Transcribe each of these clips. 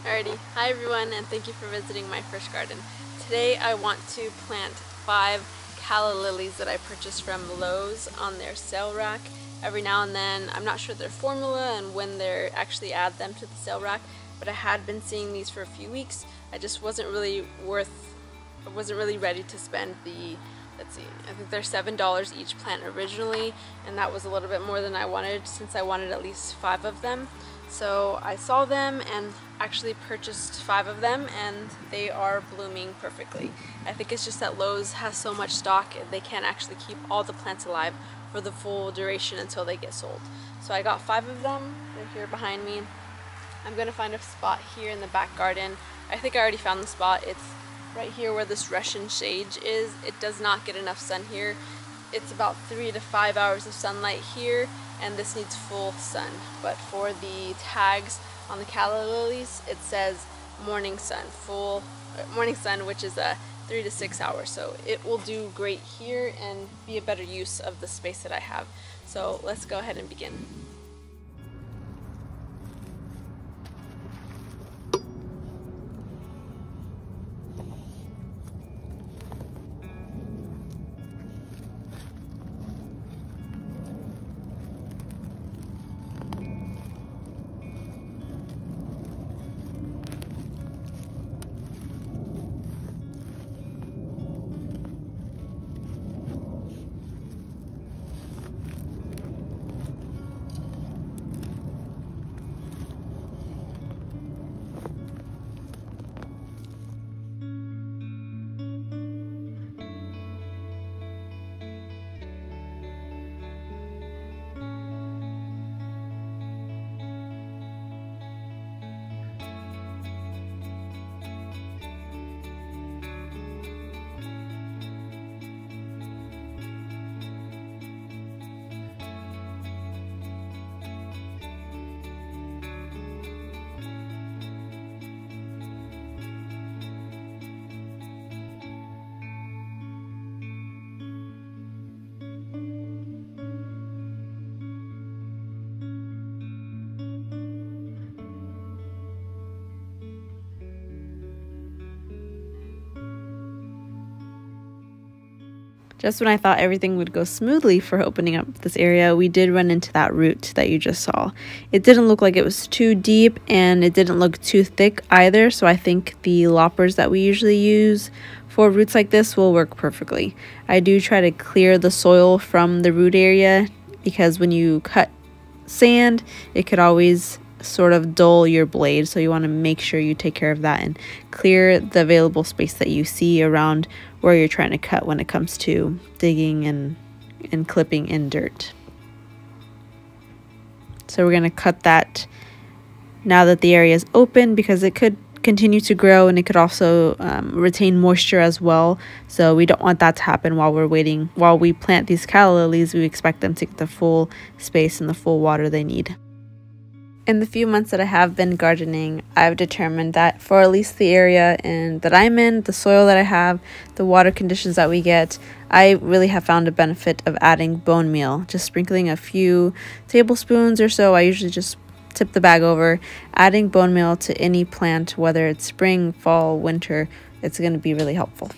Alrighty, hi everyone, and thank you for visiting my first garden. Today I want to plant 5 calla lilies that I purchased from Lowe's on their sale rack. Every now and then, I'm not sure their formula and when they actually add them to the sale rack, but I had been seeing these for a few weeks. I just wasn't really ready to spend the, let's see, I think they're $7 each plant originally, and that was a little bit more than I wanted since I wanted at least 5 of them. So I saw them and actually purchased 5 of them, and they are blooming perfectly. I think it's just that Lowe's has so much stock they can't actually keep all the plants alive for the full duration until they get sold. So I got 5 of them. They're here behind me. I'm gonna find a spot here in the back garden. I think I already found the spot. It's right here where this Russian sage is. It does not get enough sun here. It's about 3 to 5 hours of sunlight here, and this needs full sun. But for the tags on the calla lilies, it says morning sun, full morning sun, which is 3 to 6 hours. So it will do great here and be a better use of the space that I have. So let's go ahead and begin. Just when I thought everything would go smoothly for opening up this area, we did run into that root that you just saw. It didn't look like it was too deep, and it didn't look too thick either, so I think the loppers that we usually use for roots like this will work perfectly. I do try to clear the soil from the root area, because when you cut sand, it could always sort of dull your blade, so you want to make sure you take care of that and clear the available space that you see around where you're trying to cut when it comes to digging and clipping in dirt. So we're going to cut that now that the area is open, because it could continue to grow and it could also retain moisture as well, so we don't want that to happen while we're waiting. While we plant these calla lilies, we expect them to get the full space and the full water they need. In the few months that I have been gardening, I've determined that for at least the area that I'm in, the soil that I have, the water conditions that we get, I really have found a benefit of adding bone meal. Just sprinkling a few tablespoons or so. I usually just tip the bag over. Adding bone meal to any plant, whether it's spring, fall, winter, it's going to be really helpful.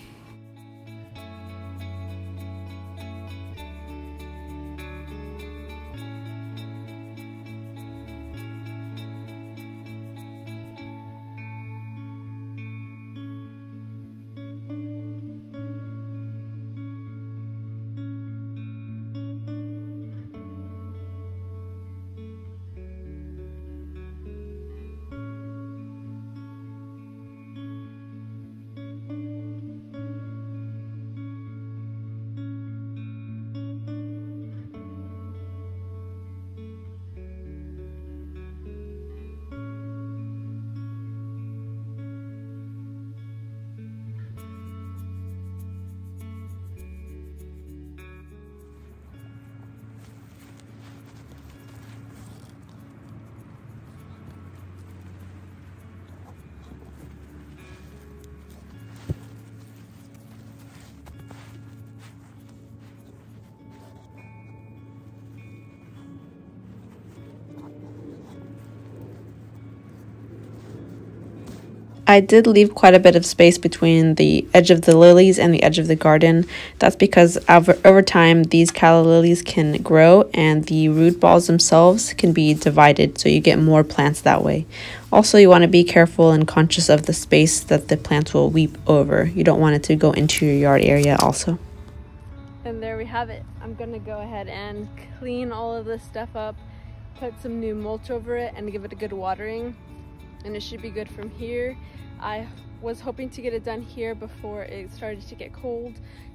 I did leave quite a bit of space between the edge of the lilies and the edge of the garden. That's because over time these calla lilies can grow and the root balls themselves can be divided, so you get more plants that way. Also, you want to be careful and conscious of the space that the plants will weep over. You don't want it to go into your yard area also. And there we have it. I'm gonna go ahead and clean all of this stuff up, put some new mulch over it, and give it a good watering. And it should be good from here. I was hoping to get it done here before it started to get cold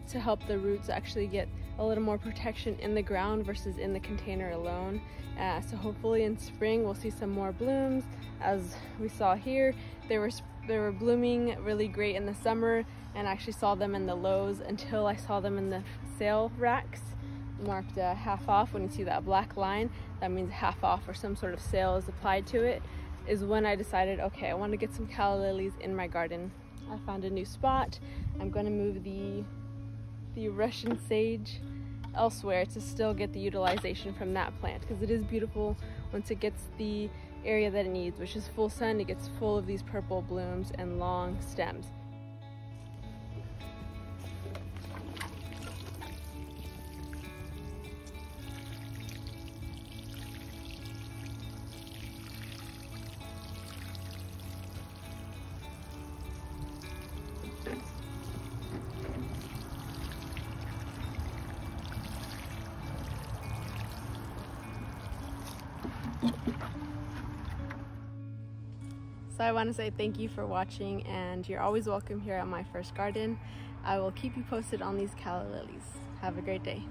to help the roots actually get a little more protection in the ground versus in the container alone. So hopefully in spring we'll see some more blooms. As we saw here, they were blooming really great in the summer, and I actually saw them in the lows until I saw them in the sale racks marked half off. When you see that black line, that means half off or some sort of sale is applied to it, is when I decided, okay, I want to get some calla lilies in my garden. I found a new spot. I'm going to move the Russian sage elsewhere to still get the utilization from that plant, because it is beautiful once it gets the area that it needs, which is full sun. It gets full of these purple blooms and long stems. So I want to say thank you for watching, and you're always welcome here at My First Garden. I will keep you posted on these calla lilies. Have a great day.